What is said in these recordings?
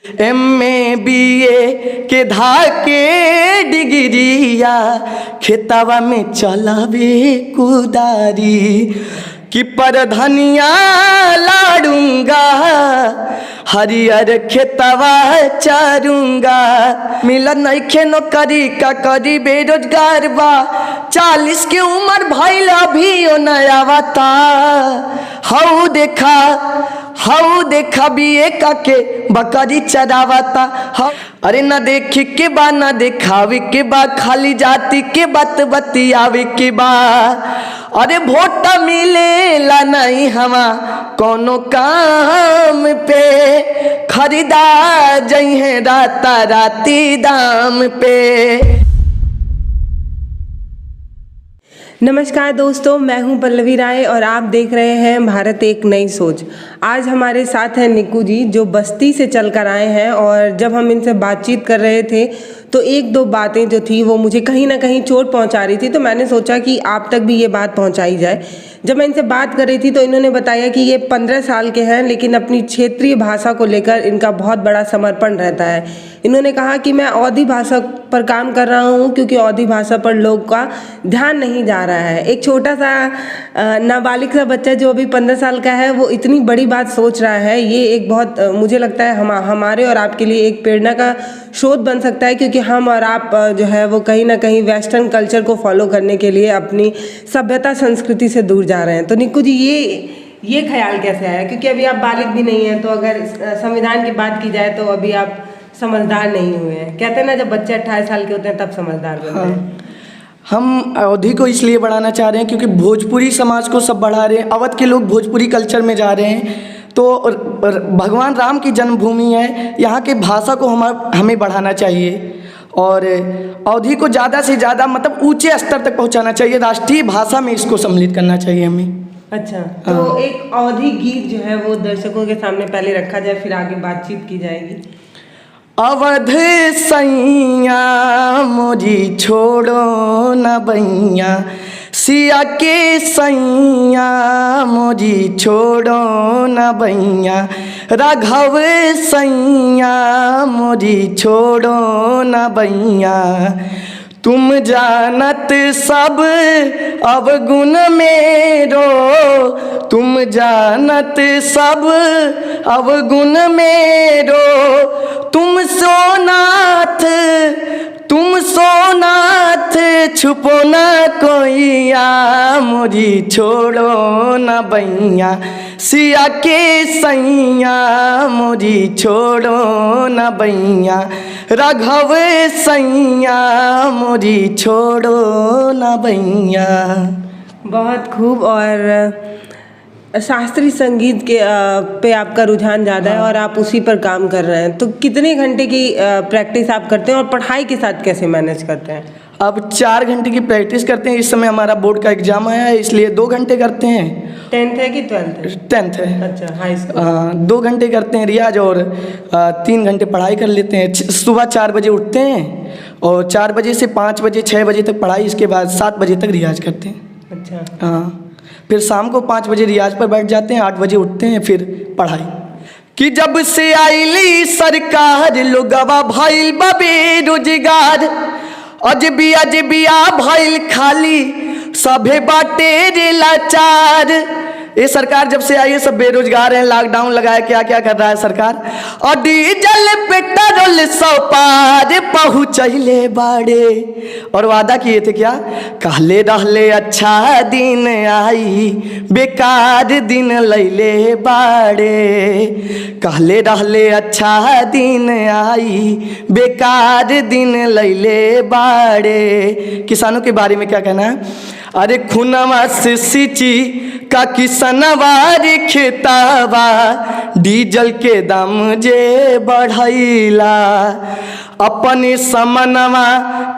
MA BA के धाके डिग्रिया खेतवा में चलावे कुदारी कि पर धनिया लाडूंगा हरियर खेतवा चारूंगा मिलन नइखे नौकरी का करी बेरोजगार बा 40 के उम्र भइल अभी ओ नया बता हाउ देखा बीए काके बकरी चरावता अरे ना देखे के बा ना देखावे के बा खाली जाति के बात बतियावे के बा अरे वोट मिलेला नहीं हवा कोनो काम पे खरीदा जइहे राता राती दाम पे। नमस्कार दोस्तों, मैं हूं पल्लवी राय और आप देख रहे हैं भारत एक नई सोच। आज हमारे साथ हैं निक्कू जी जो बस्ती से चल कर आए हैं और जब हम इनसे बातचीत कर रहे थे तो एक दो बातें जो थी वो मुझे कहीं ना कहीं चोट पहुंचा रही थी, तो मैंने सोचा कि आप तक भी ये बात पहुंचाई जाए। जब मैं इनसे बात कर रही थी तो इन्होंने बताया कि ये 15 साल के हैं लेकिन अपनी क्षेत्रीय भाषा को लेकर इनका बहुत बड़ा समर्पण रहता है। इन्होंने कहा कि मैं अवधी भाषा पर काम कर रहा हूँ क्योंकि अवधी भाषा पर लोग का ध्यान नहीं जा रहा है। एक छोटा सा नाबालिग सा बच्चा जो अभी 15 साल का है वो इतनी बड़ी बात सोच रहा है, ये एक बहुत मुझे लगता है हमारे और आपके लिए एक प्रेरणा का स्रोत बन सकता है, क्योंकि हम और आप जो है वो कहीं ना कहीं वेस्टर्न कल्चर को फॉलो करने के लिए अपनी सभ्यता संस्कृति से दूर जा रहे हैं। तो निक्कू जी ये ख्याल कैसे आया, क्योंकि अभी आप बालिग भी नहीं हैं, तो अगर संविधान की बात की जाए तो अभी आप समझदार नहीं हुए हैं। कहते हैं ना जब बच्चे 28 साल के होते हैं तब समझदार बनते हैं। हम अवधी को इसलिए बढ़ाना चाह रहे हैं क्योंकि भोजपुरी समाज को सब बढ़ा रहे हैं, अवध के लोग भोजपुरी कल्चर में जा रहे हैं, तो भगवान राम की जन्मभूमि है, यहाँ के भाषा को हमें बढ़ाना चाहिए और अवधी को ज़्यादा से ज़्यादा मतलब ऊंचे स्तर तक पहुँचाना चाहिए, राष्ट्रीय भाषा में इसको सम्मिलित करना चाहिए हमें। अच्छा, तो एक अवधी गीत जो है वो दर्शकों के सामने पहले रखा जाए, फिर आगे बातचीत की जाएगी। अवध सैया मोरी छोड़ो न बैया सिया के सैया मोरी छोड़ो न बैया राघव सैया मोरी छोड़ो न बैया तुम जानत सब अवगुण मेरो तुम जानत सब अवगुण मेरो तुम सोनाथ छुपो न कोइया मोरी छोड़ो न बैया सिया के सैया मोरी छोड़ो न बैया राघव सैया मोरी छोड़ो न बैया। बहुत खूब। और शास्त्रीय संगीत के पे आपका रुझान ज़्यादा है और आप उसी पर काम कर रहे हैं, तो कितने घंटे की प्रैक्टिस आप करते हैं और पढ़ाई के साथ कैसे मैनेज करते हैं? अब 4 घंटे की प्रैक्टिस करते हैं। इस समय हमारा बोर्ड का एग्जाम आया है इसलिए 2 घंटे करते हैं। 10th है कि 12th है? 10th है। अच्छा, हाई स्कूल। 2 घंटे करते हैं रियाज और 3 घंटे पढ़ाई कर लेते हैं। सुबह 4 बजे उठते हैं और 4 बजे से 5 बजे 6 बजे तक पढ़ाई, इसके बाद 7 बजे तक रियाज करते हैं। अच्छा। हाँ, फिर शाम को 5 बजे रियाज पर बैठ जाते हैं, 8 बजे उठते हैं, फिर पढ़ाई। कि जब से आईली सरकार लोगवा भइल बा बेरोजगार अजबिया भइल खाली सभे बाटे रे लाचार। ये सरकार जब से आई है सब बेरोजगार हैं, लॉकडाउन लगाया, क्या क्या कर रहा है सरकार। और डीजल पेट्रोल 100 पार पहुँचले बाड़े और वादा किए थे क्या, कहले रहले अच्छा दिन आई बेकार दिन लैले बाड़े, कहले रहले अच्छा दिन आई बेकार दिन लैले बाड़े। किसानों के बारे में क्या कहना है, अरे खुनवा से सिंची का किसनवा रे खेतावा डीजल के दाम जे बढ़ैला अपने समनवा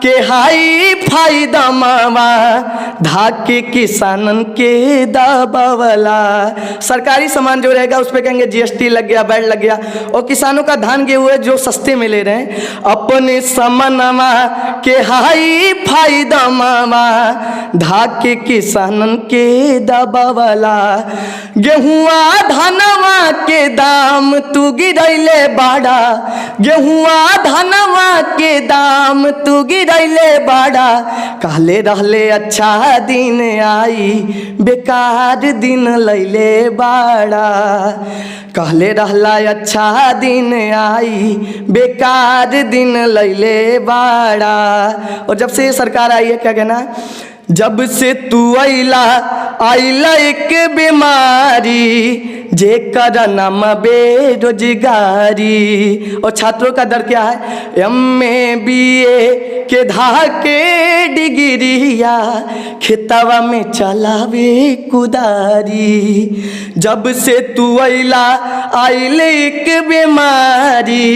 के हाई फायदा मावा धाके किसानन के दबावला। सरकारी सामान जो रहेगा उस पर कहेंगे जीएसटी लग गया, वैट लग गया, और किसानों का धान गेहूं जो सस्ते में ले रहे हैं अपने समनवा के हाई फायदा मावा आके किसानन के दबावला। गेहुआ धनवा के दाम तू गिरैले बाड़ा, गेहुआ धनवा के दाम तू गिरैले बाड़ा। कहले रहले अच्छा दिन आई, बेकार दिन लैले बाड़ा। कहले रहला अच्छा दिन आई, बेकार दिन लैले बाड़ा। और जब से ये सरकार आई है, क्या कहना, जब से तू अइला आइला एक बीमारी, जे कर नाम बेरोजगारी। और छात्रों का दर क्या है, MA BA के धाके डिग्रिया, खेतवा में चलावे कुदारी। जब से तू अइला आइल एक बीमारी,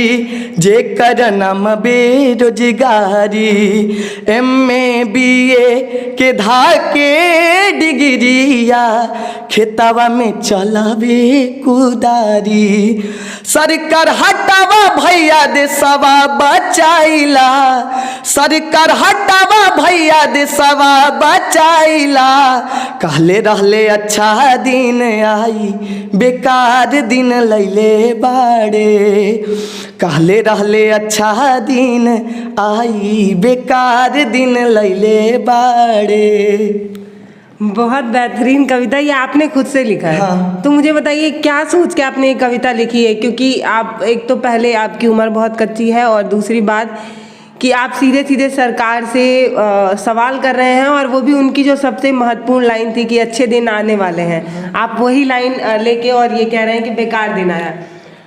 जे कर नाम बेरोजगारी। MA BA के धाके डिग्रिया, खेतवा में चलावे कुदारी। सरकार हटावा भैया देशवा बचाइला, सरकार हटावा भैया देशवा बचाइला। कहले रहले अच्छा दिन आई, बेकार दिन लैले बाड़े। कहले रहले अच्छा दिन आई, बेकार दिन लैले बाड़े। बहुत बेहतरीन कविता, ये आपने खुद से लिखा है। हाँ। तो मुझे बताइए क्या सोच के आपने ये कविता लिखी है, क्योंकि आप एक तो पहले आपकी उम्र बहुत कच्ची है, और दूसरी बात कि आप सीधे सीधे सरकार से सवाल कर रहे हैं, और वो भी उनकी जो सबसे महत्वपूर्ण लाइन थी कि अच्छे दिन आने वाले हैं, आप वही लाइन लेके और ये कह रहे हैं कि बेकार दिन आया।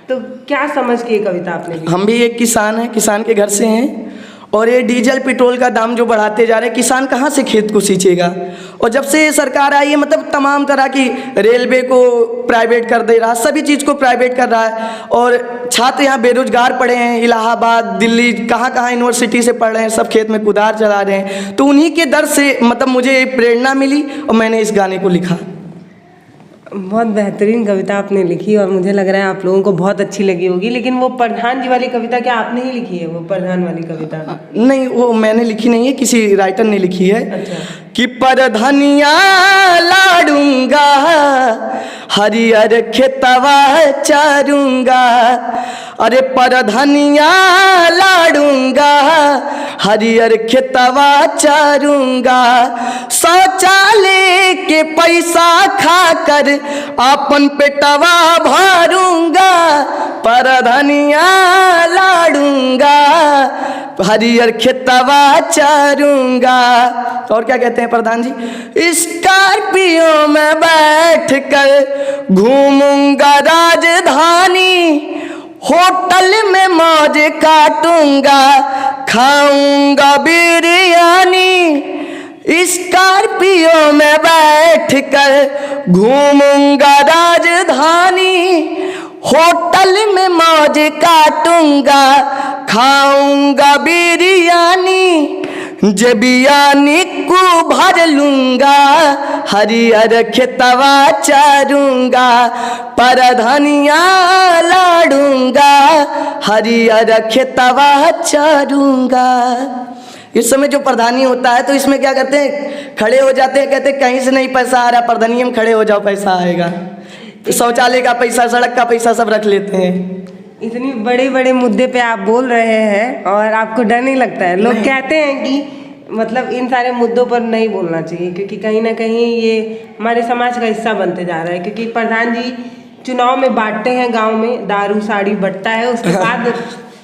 तो क्या समझ के ये कविता आपने लिखी? हम भी एक किसान हैं, किसान के घर से हैं, और ये डीजल पेट्रोल का दाम जो बढ़ाते जा रहे हैं, किसान कहाँ से खेत को सींचेगा। और जब से ये सरकार आई है, मतलब तमाम तरह की रेलवे को प्राइवेट कर दे रहा, सभी चीज़ को प्राइवेट कर रहा है। और छात्र यहाँ बेरोजगार पड़े हैं, इलाहाबाद दिल्ली कहाँ कहाँ यूनिवर्सिटी से पढ़ रहे हैं, सब खेत में कुदार चला रहे हैं। तो उन्हीं के दर से मतलब मुझे प्रेरणा मिली और मैंने इस गाने को लिखा। बहुत बेहतरीन कविता आपने लिखी, और मुझे लग रहा है आप लोगों को बहुत अच्छी लगी होगी। लेकिन वो प्रधान जी वाली कविता क्या आपने ही लिखी है? वो प्रधान वाली कविता नहीं, वो मैंने लिखी नहीं है, किसी राइटर ने लिखी है। अच्छा। कि परधनिया लाडूंगा, हरियर खेतवा चारूंगा। अरे परधनिया लाडूंगा, हरियर खेतवा चारूंगा। शौचालय के पैसा खाकर अपन पेटवा भरूंगा। परधनिया लाडूंगा, हरियर खेतवा चारूंगा। और क्या कहते हैं प्रधान जी, स्कॉर्पियो में बैठ कर घूमूंगा राजधानी। होटल में मौज काटूंगा, खाऊंगा बिरयानी। स्कॉर्पियो में बैठ कर घूमूंगा राजधानी। होटल में मौज काटूंगा, खाऊंगा बिरयानी। जबियानी को भर लूंगा, हरियर खेतवा चारूंगा। परधनिया लाडूंगा, हरियर खेतवा चारूंगा। इस समय जो प्रधानी होता है तो इसमें क्या करते हैं, खड़े हो जाते हैं, कहते हैं कहीं से नहीं पैसा आ रहा, प्रधानी में खड़े हो जाओ पैसा आएगा। शौचालय का पैसा, सड़क का पैसा सब रख लेते हैं। इतनी बड़े बड़े मुद्दे पे आप बोल रहे हैं और आपको डर नहीं लगता है? लोग कहते हैं कि मतलब इन सारे मुद्दों पर नहीं बोलना चाहिए, क्योंकि कहीं ना कहीं ये हमारे समाज का हिस्सा बनते जा रहा है। क्योंकि प्रधान जी चुनाव में बांटते हैं, गांव में दारू साड़ी बंटता है, उसके बाद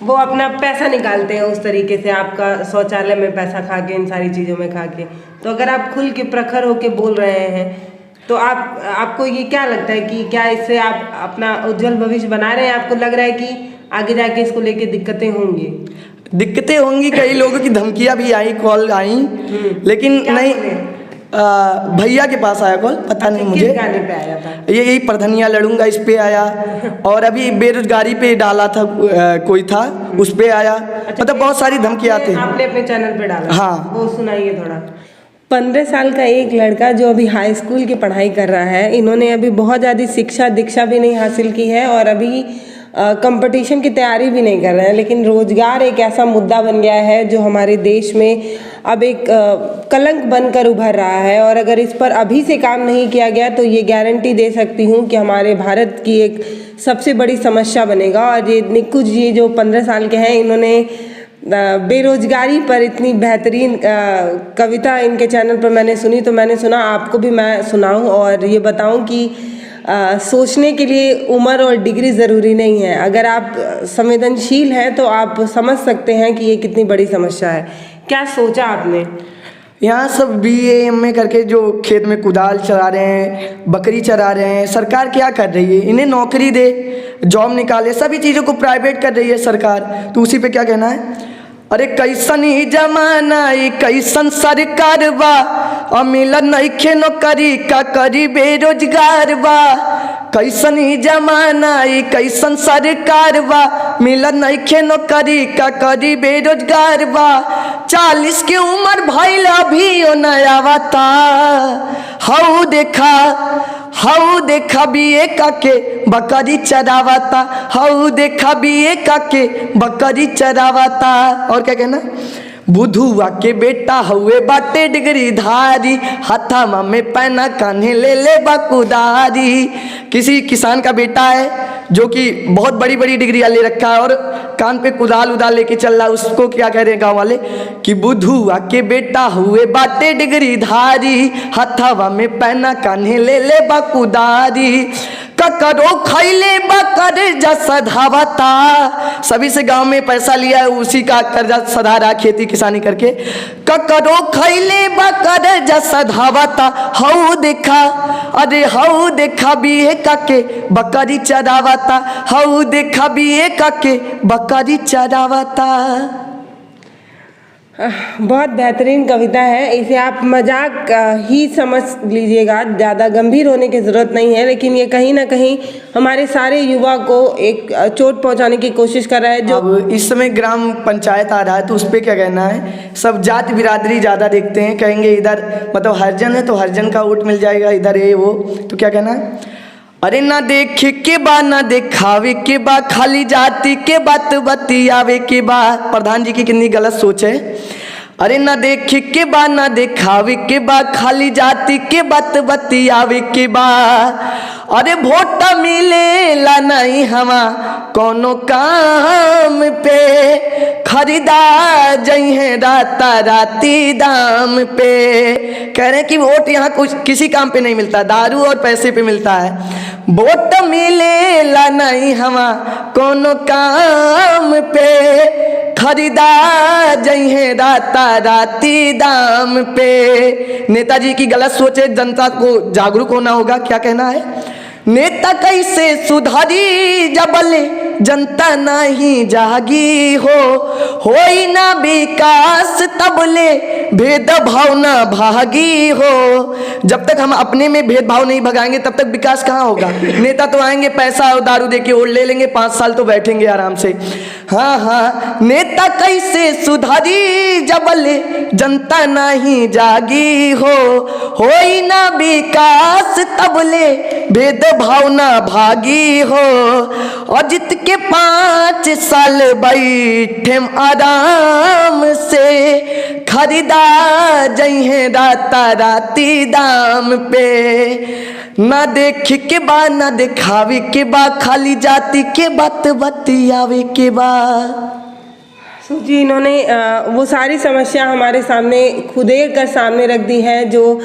वो अपना पैसा निकालते हैं उस तरीके से, आपका शौचालय में पैसा खा के, इन सारी चीज़ों में खा के। तो अगर आप खुल के प्रखर होके बोल रहे हैं तो आपको ये क्या लगता है कि क्या इससे आप अपना उज्जवल भविष्य बना रहे हैं? आपको लग रहा है कि आगे जाके इसको लेके दिक्कतें होंगी? दिक्कतें होंगी, कई लोगों की धमकियां भी आई, कॉल आई, लेकिन नहीं। भैया के पास आया कॉल, पता नहीं मुझे किस गाने पे आया था? यही प्रधनिया लड़ूंगा इस पे आया, और अभी बेरोजगारी पे डाला था, कोई था उस पे आया। अच्छा, मतलब बहुत सारी धमकियां आती हैं। आपने अपने चैनल पे डाला? हाँ। वो सुनाइए थोड़ा। 15 साल का एक लड़का जो अभी हाई स्कूल की पढ़ाई कर रहा है, इन्होंने अभी बहुत ज़्यादा शिक्षा दीक्षा भी नहीं हासिल की है, और अभी कंपटीशन की तैयारी भी नहीं कर रहे हैं, लेकिन रोजगार एक ऐसा मुद्दा बन गया है जो हमारे देश में अब एक कलंक बनकर उभर रहा है। और अगर इस पर अभी से काम नहीं किया गया तो ये गारंटी दे सकती हूँ कि हमारे भारत की एक सबसे बड़ी समस्या बनेगा। और ये निक्कू जी जो 15 साल के हैं, इन्होंने बेरोजगारी पर इतनी बेहतरीन कविता इनके चैनल पर मैंने सुनी, तो मैंने सुना आपको भी मैं सुनाऊं और ये बताऊं कि सोचने के लिए उम्र और डिग्री ज़रूरी नहीं है। अगर आप संवेदनशील हैं तो आप समझ सकते हैं कि ये कितनी बड़ी समस्या है। क्या सोचा आपने? यहाँ सब BA MA करके जो खेत में कुदाल चला रहे हैं, बकरी चरा रहे हैं, सरकार क्या कर रही है? इन्हें नौकरी दे, जॉब निकाले, सभी चीज़ों को प्राइवेट कर रही है सरकार। तो उसी पे क्या कहना है? अरे कैसन ही जमाना ई कैसन सरकार बा, अमिल नइखे नौकरी का करी बेरोजगार बा। कैसन ही जमाना ई कैसन सरकार बा, मिल नइखे नौकरी का करी बेरोजगार बा। 40 की उम्र भइल अभी ओ नया बता, हाउ देखा BA काके बकरी चरावता, हाउ देखा BA काके बकरी चरावता। और क्या कहना? बुधुआ के बेटा हुए बाटे डिग्री धारी, हथामा में पैना कान्हे ले बकुदारी। किसी किसान का बेटा है जो कि बहुत बड़ी बड़ी डिग्रियां ले रखा है और कान पे कुदाल उदाल लेके चल रहा है, उसको क्या कह रहे हैं गाँव वाले कि बुधुआ के बेटा हुए बाटे डिग्री धारी, हथावा में पैना कान्हे ले बकुदारी। ककरो खैले बकर जैसा धावता, सभी से गांव में पैसा लिया है, उसी का कर्जा सधा रहा खेती किसानी करके। ककरो खैले बकर जैसा धावता, हाउ देखा, अरे हाउ देखा BA काके बकरी चरावता, हाउ देखा BA काके बकरी चरावता। बहुत बेहतरीन कविता है, इसे आप मजाक ही समझ लीजिएगा, ज़्यादा गंभीर होने की ज़रूरत नहीं है। लेकिन ये कहीं ना कहीं हमारे सारे युवा को एक चोट पहुंचाने की कोशिश कर रहा है। जो अब इस समय ग्राम पंचायत आ रहा है तो उस पर क्या कहना है? सब जाति बिरादरी ज़्यादा देखते हैं, कहेंगे इधर मतलब हरिजन है तो हरिजन का वोट मिल जाएगा, इधर ये वो। तो क्या कहना है? अरे ना देख के बा ना दिखावे के बा, खाली जाति के बात बतियावे के बा। प्रधान जी की कितनी गलत सोच है। अरे ना देख के बा ना दिखावे के बा, खाली जाति के बात बतियावे के बा। अरे वोट मिलेला नहीं हवा कोनो काम पे, खरीदा जइहे राता राती दाम पे। कह रहे हैं कि वोट यहाँ कुछ किसी काम पे नहीं मिलता, दारू और पैसे पे मिलता है। वोट मिलेला नहीं हवा कोनो काम पे, खरीदा जइहे राता राती दाम पे। नेताजी की गलत सोच है, जनता को जागरूक होना होगा। क्या कहना है? नेता कैसे सुधारी जबले जनता नहीं जागी होई ना विकास तबले भेदभाव ना भागी हो। जब तक हम अपने में भेदभाव नहीं भगाएंगे तब तक विकास कहाँ होगा? नेता तो आएंगे, पैसा और दारू देके वोट ले लेंगे, 5 साल तो बैठेंगे आराम से। हाँ, नेता कैसे सुधारी जबले जनता नहीं जागी होई ना विकास तबले भेदभाव ना भागी हो। अजित के 5 साल बैठे आराम से, खरीदा जइहे राता राती दाम पे। ना देख के बा ना दिखावे के बा, खाली जाति के बात बतियावे के बा। जी, इन्होंने वो सारी समस्या हमारे सामने खुदेड़ कर सामने रख दी है जो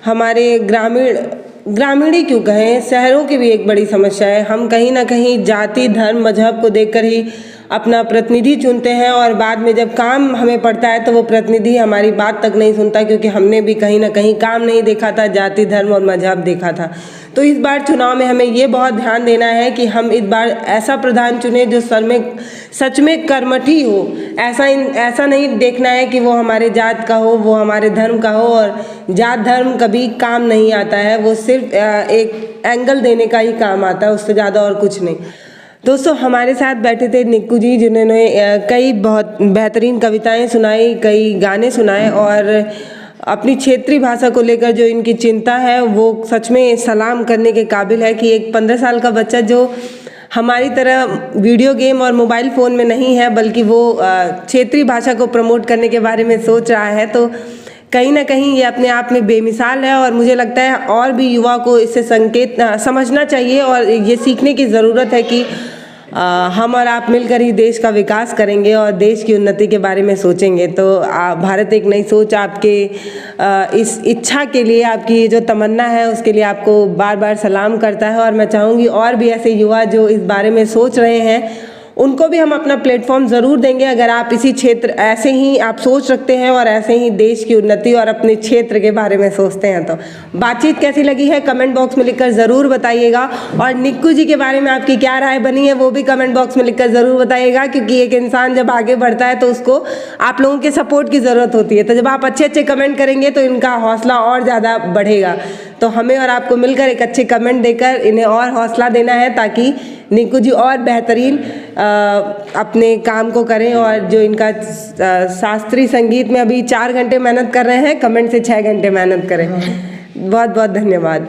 हमारे ग्रामीण ही क्यों कहें, शहरों की भी एक बड़ी समस्या है। हम कहीं ना कहीं जाति धर्म मजहब को देखकर ही अपना प्रतिनिधि चुनते हैं और बाद में जब काम हमें पड़ता है तो वो प्रतिनिधि हमारी बात तक नहीं सुनता, क्योंकि हमने भी कहीं ना कहीं काम नहीं देखा था, जाति धर्म और मजहब देखा था। तो इस बार चुनाव में हमें ये बहुत ध्यान देना है कि हम इस बार ऐसा प्रधान चुने जो सच में कर्मठी हो। ऐसा नहीं देखना है कि वो हमारे जात का हो, वो हमारे धर्म का हो, और जात धर्म कभी काम नहीं आता है, वो सिर्फ एक एंगल देने का ही काम आता है, उससे ज़्यादा और कुछ नहीं। दोस्तों, हमारे साथ बैठे थे निक्कू जी, जिन्होंने कई बहुत बेहतरीन कविताएं सुनाई, कई गाने सुनाए और अपनी क्षेत्रीय भाषा को लेकर जो इनकी चिंता है वो सच में सलाम करने के काबिल है कि एक 15 साल का बच्चा जो हमारी तरह वीडियो गेम और मोबाइल फ़ोन में नहीं है, बल्कि वो क्षेत्रीय भाषा को प्रमोट करने के बारे में सोच रहा है। तो कहीं ना कहीं ये अपने आप में बेमिसाल है और मुझे लगता है और भी युवा को इससे संकेत समझना चाहिए और ये सीखने की ज़रूरत है कि हम और आप मिलकर ही देश का विकास करेंगे और देश की उन्नति के बारे में सोचेंगे। तो भारत एक नई सोच आपके इस इच्छा के लिए, आपकी जो तमन्ना है उसके लिए आपको बार बार सलाम करता है। और मैं चाहूँगी और भी ऐसे युवा जो इस बारे में सोच रहे हैं उनको भी हम अपना प्लेटफॉर्म ज़रूर देंगे। अगर आप इसी क्षेत्र ऐसे ही आप सोच रखते हैं और ऐसे ही देश की उन्नति और अपने क्षेत्र के बारे में सोचते हैं तो बातचीत कैसी लगी है कमेंट बॉक्स में लिखकर ज़रूर बताइएगा। और निक्कू जी के बारे में आपकी क्या राय बनी है वो भी कमेंट बॉक्स में लिखकर ज़रूर बताइएगा, क्योंकि एक इंसान जब आगे बढ़ता है तो उसको आप लोगों के सपोर्ट की ज़रूरत होती है। तो जब आप अच्छे अच्छे कमेंट करेंगे तो इनका हौसला और ज़्यादा बढ़ेगा। तो हमें और आपको मिलकर एक अच्छे कमेंट देकर इन्हें और हौसला देना है ताकि निक्कू जी और बेहतरीन अपने काम को करें। और जो इनका शास्त्रीय संगीत में अभी 4 घंटे मेहनत कर रहे हैं, कमेंट से 6 घंटे मेहनत करें। बहुत बहुत धन्यवाद।